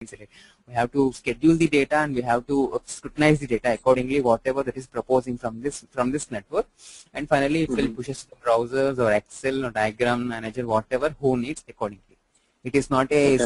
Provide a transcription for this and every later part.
mindset. We have to schedule the data and we have to scrutinize the data accordingly, whatever that is proposing from this network, and finally it will push us to browsers or Excel or diagram manager, whatever who needs accordingly. It is not a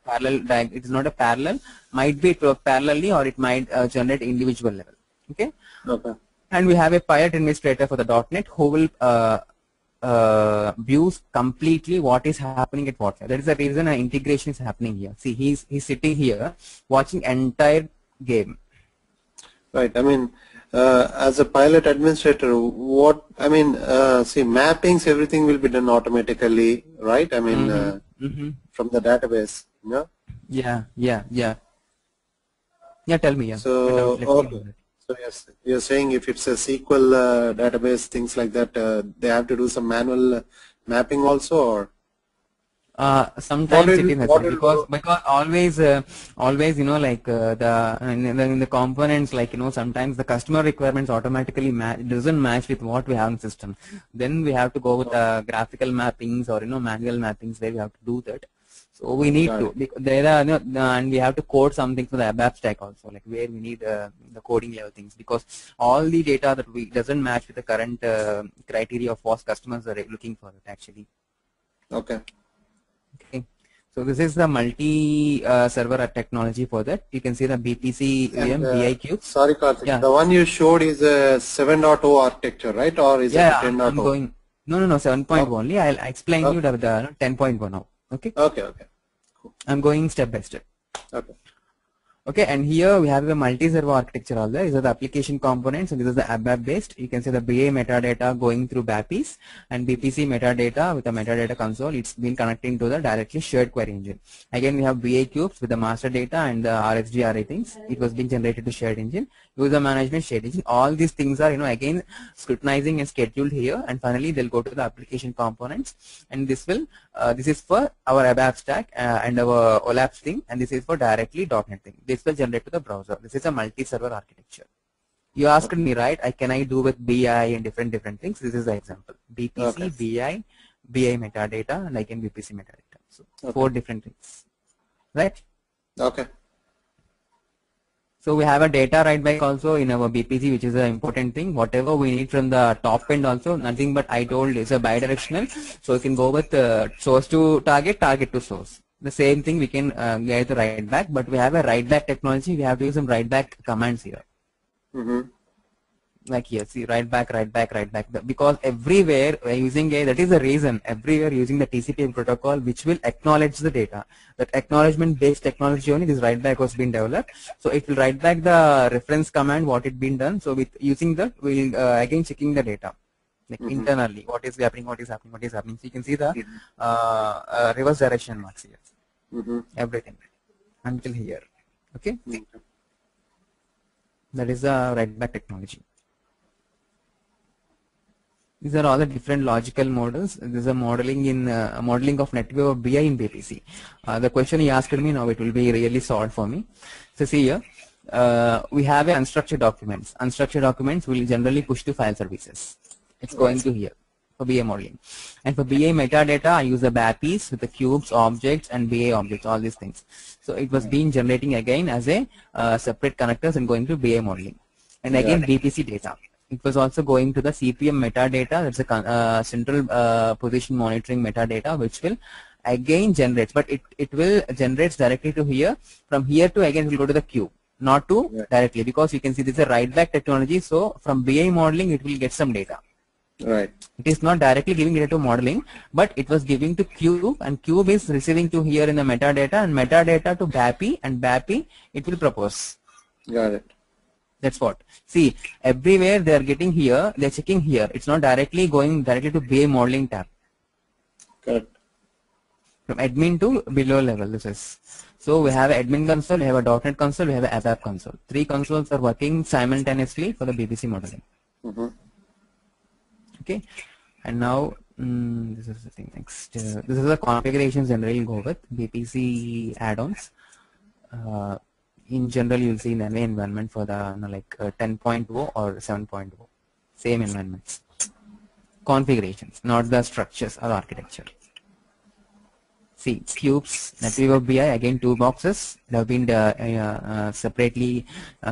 parallel. It is not a parallel. Might be parallelly, or it might generate individual level. Okay. Okay. And we have a pilot administrator for the .NET who will views completely what is happening at what. That is the reason an integration is happening here. See, he's sitting here watching entire game. Right. I mean, as a pilot administrator, what I mean, see, mappings, everything will be done automatically, right? I mean, from the database, yeah. Yeah. Tell me. Yeah. So okay. So yes, you're saying if it's a SQL database, things like that, they have to do some manual mapping also, or? Sometimes it is necessary because always like in the components, like sometimes the customer requirements automatically doesn't match with what we have in the system. Then we have to go with graphical mappings or manual mappings where we have to do that. So we need to, there are and we have to code something for the ABAP stack also, like where we need the coding level things, because all the data that we doesn't match with the current criteria of what customers are looking for actually. Okay. So this is the multi-server technology for that. You can see the BPC VM BIQ. Sorry, Karthik. The one you showed is a 7.0 architecture, right? Or is it 10.0? I'm going. No, 7.1 only. I'll explain you the 10.1 now. Okay. Okay. Cool. I'm going step by step. Okay, and here we have a multi-server architecture also. These are the application components, and this is the ABAP based. You can see the BA metadata going through BAPIs and BPC metadata with the metadata console. It's been connecting to the directly shared query engine. Again, we have BA cubes with the master data and the RSG array things. It was being generated to shared engine. User management, shared engine. All these things are, again scrutinizing and scheduled here, and finally they'll go to the application components. And this will, this is for our ABAP stack and our OLAP thing, and this is for directly .NET thing. This will generate to the browser. This is a multi-server architecture. You asked me, right? Can I do with BI and different things? This is the example. BPC, BI metadata, and again BPC metadata. So 4 different things, right? Okay. So we have a data write back also in our BPC, which is an important thing. Whatever we need from the top end also, nothing but I told is a bidirectional. So you can go with source to target, target to source. The same thing we can get the write back, but we have a write back technology. We have to use some write back commands here. Like here, see, write back. Because everywhere we're using that is the reason, everywhere using the TCP protocol, which will acknowledge the data. That acknowledgement based technology only, this write back was being developed. So it will write back the reference command, what it been done. So with using that, we'll again checking the data. Like internally, what is happening. So you can see the reverse direction marks here. Everything until here. Okay. That is the write back technology. These are all the different logical models. This is a modeling in modeling of network of BI in BPC. The question he asked me, now it will be really solved for me. So see here, we have unstructured documents. Unstructured documents will generally push to file services. It's going to here for BA modeling. And for BA metadata, I use the BAPIs with the cubes, objects, and BA objects, all these things. So it was being generating again as a separate connectors and going to BA modeling. And again, BPC data. It was also going to the CPM metadata. That's a central position monitoring metadata, which will again generate, but it will generate directly to here. From here to again, it will go to the cube, not to directly, because you can see this is a write back technology. So from BA modeling, it will get some data. Right. It is not directly giving data to modeling, but it was giving to cube, and cube is receiving to here in the metadata, and metadata to BAPI, and BAPI it will propose. Got it. That's what. See, everywhere they are getting here, they are checking here. It's not directly going directly to BA modeling tab. Correct. From admin to below level, this is. So we have an admin console, we have a .NET console, we have an ABAP console. 3 consoles are working simultaneously for the BPC modeling. Okay, and now this is the thing next. This is the configurations generally go with BPC add-ons. In general, you'll see in any environment for the like 10.0 or 7.0, same environments. Configurations, not the structures or architecture. See, cubes, NetWeaver BI, again 2 boxes. They have been separately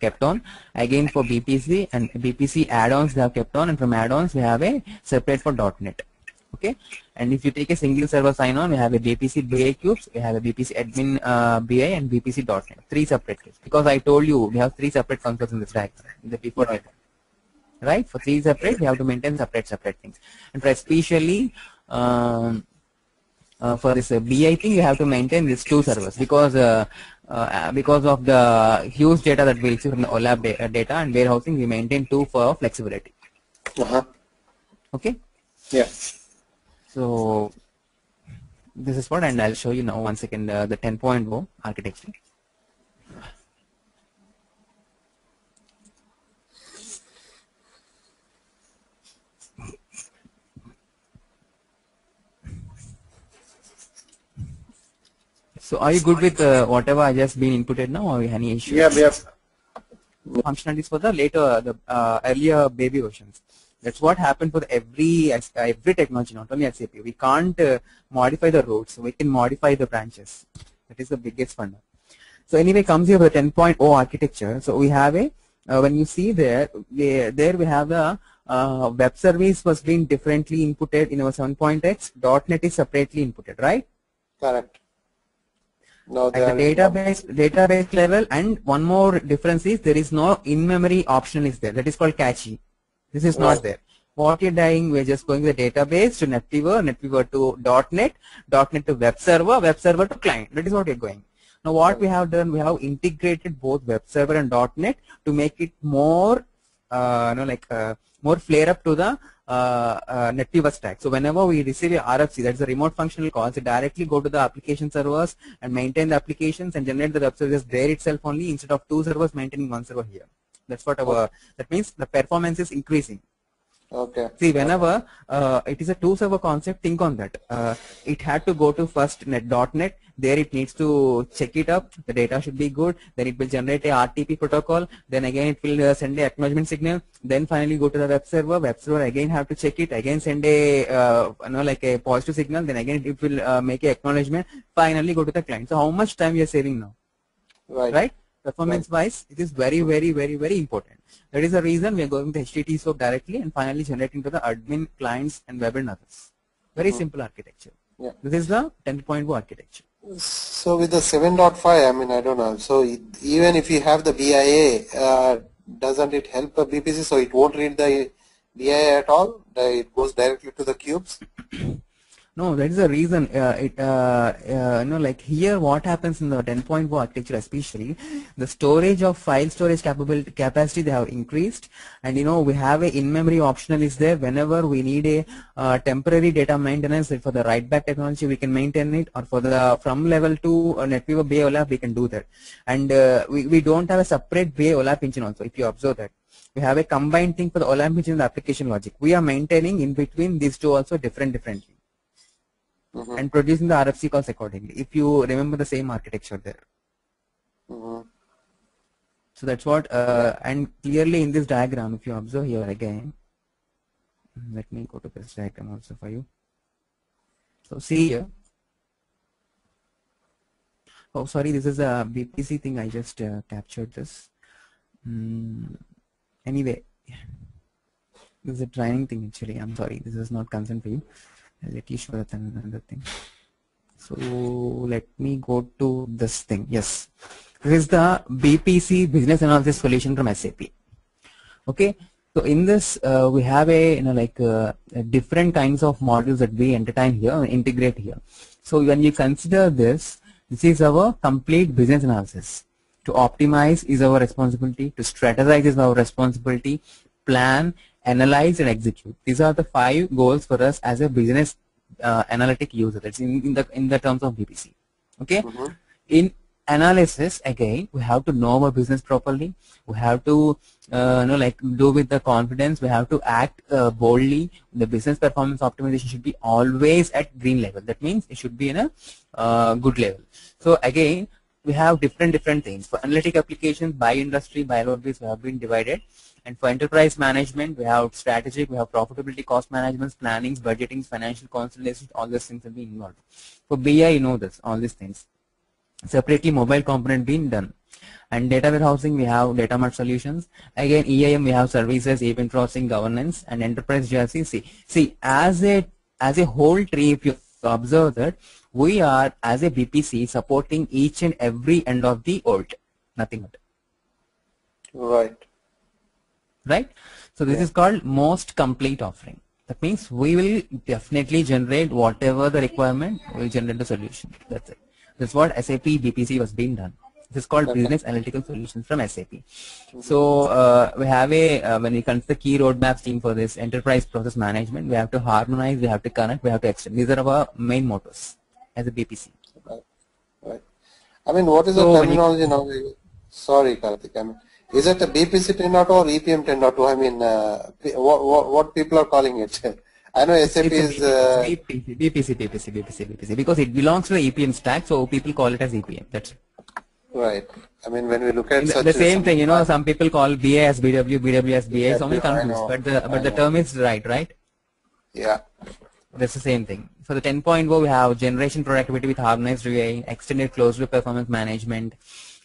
kept on. Again for BPC and BPC add-ons they have kept on, and from add-ons we have a separate for .NET. Okay, and if you take a single server sign-on, we have a BPC BI cubes, we have a BPC admin BI, and BPC .NET. 3 separate cubes. Because I told you we have 3 separate consoles in this diagram in the before diagram. Right? For 3 separate, we have to maintain separate things. And for especially for this BI thing, you have to maintain these 2 servers because of the huge data that we receive from the OLAP data and warehousing, we maintain 2 for flexibility. Okay. Yeah. So this is what, and I'll show you now once again the 10.0 architecture. So are you good with whatever I just been inputted now, or any issues? Yeah. Functionalities for the later, the earlier baby versions. That's what happened for every technology, not only SAP. We can't modify the roads, so we can modify the branches. That is the biggest funda. So anyway, comes here with 10.0 architecture. So we have a when you see there we have the web service was being differently inputted in our 7.x. .NET is separately inputted, right? Correct. Now at the database level, and one more difference is there is no in-memory optional is there. That is called cache. This is not there. What you're doing, we're just going to the database to NetWeaver to .NET to web server to client. That is what we're going. Now what we have done, we have integrated both web server and .NET to make it more, more flare up to the NetWeaver stack. So whenever we receive a RFC, that's a remote functional call, so directly go to the application servers and maintain the applications and generate the web services there itself only, instead of 2 servers maintaining 1 server here. That's what our, that means the performance is increasing. Okay. See, whenever it is a 2 server concept, think on that. It had to go to first .NET. There it needs to check it up. The data should be good. Then it will generate a RTP protocol. Then again it will send a acknowledgement signal. Then finally go to the web server. Web server again have to check it. Again send a like a positive signal. Then again it will make a acknowledgement. Finally go to the client. So how much time we are saving now? Right? Performance wise, it is very important. That is the reason we are going to HTTP SOAP directly and finally generating to the admin, clients, and web and others. Very simple architecture. Yeah. This is the 10.0 architecture. So with the 7.5, I mean, I don't know. So even if you have the BIA, doesn't it help the BPC? So it won't read the BIA at all? It goes directly to the cubes? No, that is the reason. Like here, what happens in the 10.0 architecture, especially the storage of file storage capacity they have increased, and we have a in-memory optional is there. Whenever we need a temporary data maintenance for the write back technology, we can maintain it, or for the from level to NetWeaver BA OLAP, we can do that. And we don't have a separate BA OLAP engine also. If you observe that, we have a combined thing for the OLAP engine and the application logic. We are maintaining in between these two also differently. And producing the RFC calls accordingly, if you remember the same architecture there. So that's what, and clearly in this diagram, if you observe here again, let me go to this diagram also for you. So see here. Oh, sorry, this is a BPC thing. I just captured this. Anyway, this is a training thing actually. I'm sorry, this is not concern for you. Let you show that another thing. So let me go to this thing. Yes, this is the BPC business analysis solution from SAP. Okay, so in this we have a different kinds of modules that we entertain here, integrate here. So when you consider this is our complete business analysis. To optimize is our responsibility. To strategize is our responsibility. Plan, analyze, and execute. These are the 5 goals for us as a business analytic user. That's in the terms of BPC. Okay. In analysis, again, we have to know our business properly. We have to do with the confidence. We have to act boldly. The business performance optimization should be always at green level. That means it should be in a good level. So again, we have different things for analytic applications by industry, by load base. We have been divided. And for enterprise management, we have strategic, we have profitability, cost management, planning, budgeting, financial consolidation, all these things will be involved. For BI, you know this, all these things. Separately, mobile component being done. And data warehousing, we have data mart solutions. Again, EIM, we have services, event processing, governance, and enterprise GRC. See, as a whole tree, if you observe that, we are, as a BPC, supporting each and every end of the old. Nothing but. Right. Right? So this is called most complete offering. That means we will definitely generate whatever the requirement, we will generate the solution. That's it. That's what SAP BPC was being done. This is called business analytical solutions from SAP. So we have a, when it comes to the key roadmaps team for this enterprise process management, we have to harmonize, we have to connect, we have to extend. These are our main mottos as a BPC. Right. Right. I mean, what is the terminology now? Sorry, Karthik. I mean, is it a BPC 10.0 or EPM 10.2? I mean, what people are calling it? I know SAP is BPC because it belongs to the EPM stack, so people call it as EPM. That's it. Right. I mean, when we look at the same thing, you know, some people call BA as BW, BW as BA, so many confused, but the term is right? Yeah. That's the same thing. For the 10.0, we have generation productivity with harmonized reviewing, extended closed loop performance management,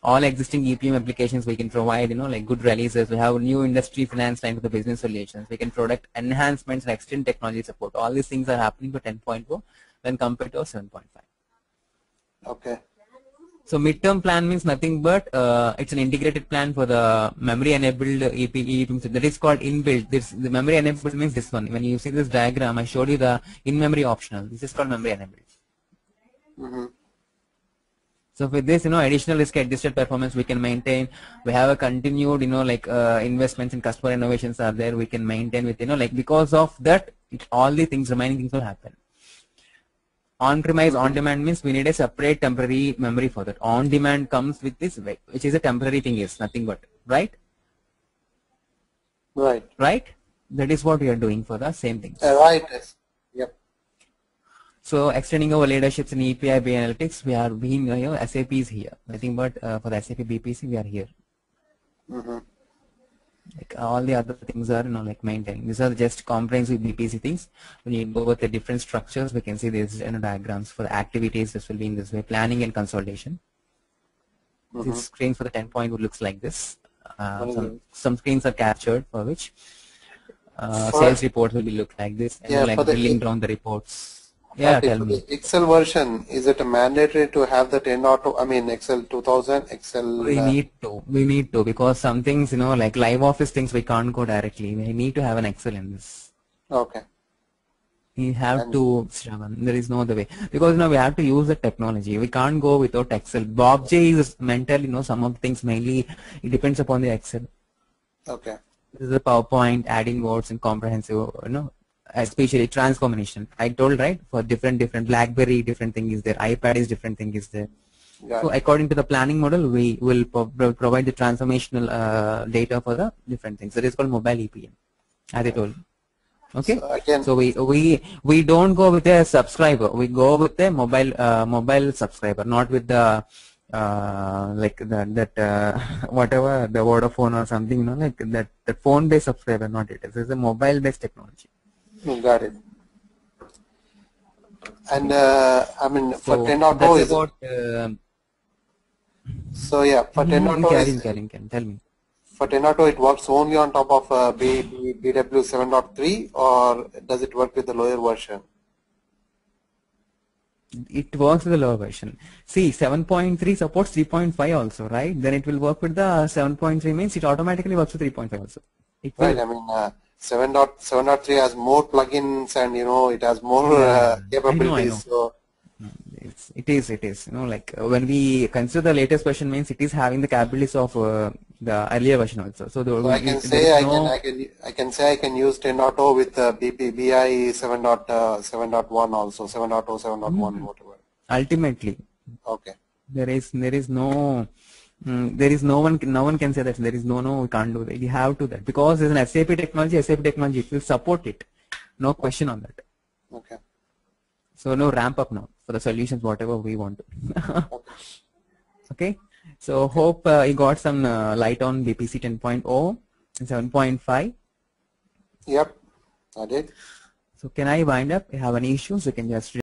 all existing EPM applications we can provide, you know, like good releases. We have new industry finance line for the business solutions. We can product enhancements and extend technology support. All these things are happening for 10.0 when compared to 7.5. Okay. So midterm plan means nothing but it's an integrated plan for the memory enabled EPM. That is called inbuilt. The memory enabled means this one. When you see this diagram, I showed you the in-memory optional. This is called memory enabled. So with this, you know, additional risk adjusted performance we can maintain. We have a continued, you know, like investments in customer innovations are there. We can maintain with, you know, like because of that, all the things, remaining things will happen. On-premise, on-demand means we need a separate temporary memory for that. On-demand comes with this, which is a temporary thing, is nothing but, right? Right. Right? That is what we are doing for the same things. Right. Yep. So extending our leaderships in API analytics, we are being, you know, SAP is here. Nothing but for the SAP BPC, we are here. Like all the other things are, you know, like maintaining. These are just comprehensive BPC things. When you go with the different structures, we can see these, you know, diagrams for the activities. This will be in this way: planning and consolidation. This screen for the 10.0 looks like this. Some screens are captured for which sales reports will be look like this, and like drilling down the reports. Yeah, tell me. The Excel version, is it mandatory to have the 10.0? I mean, Excel 2000, Excel. We need to, because some things, you know, like live office things, we can't go directly. We need to have an Excel in this. Okay. We have to, Shravan, there is no other way, because, you know, we have to use the technology. We can't go without Excel. Bob J is mental, you know, some of the things mainly it depends upon the Excel. Okay. This is the PowerPoint, adding words and comprehensive, you know, especially transformation. I told, right, for different BlackBerry, different thing is there. iPad is different thing is there. So according to the planning model, we will provide the transformational data for the different things. That is called mobile EPM, as I told. Okay. So we don't go with a subscriber. We go with a mobile subscriber, not with the like whatever the Vodafone or something, you know, like that phone based subscriber, not it. This is a mobile based technology. Got it. And I mean, for 10.0 is about, so yeah, for 10.0 tell me. For 10.0 it works only on top of BW 7.3, or does it work with the lower version? It works with the lower version. See, 7.3 supports 3.5 also, right? Then it will work with the 7.3 means it automatically works with 3.5 also. Right. I mean, 7.3 has more plugins, and you know, it has more capabilities. I know. So it is, you know, like when we consider the latest version means it is having the capabilities of the earlier version also. So, I can say I can use 10.0 with BI 7.1 also, 7.0, 7.1, whatever. Ultimately, okay. There is no one can say that there is no we can't do that. You have to that, because there's an SAP technology it will support it. No question on that. Okay. So no ramp up now for the solutions whatever we want to. Okay. So hope you got some light on BPC 10.0. 7.5. Yep, I did. So can I wind up? If you have any issues, you can just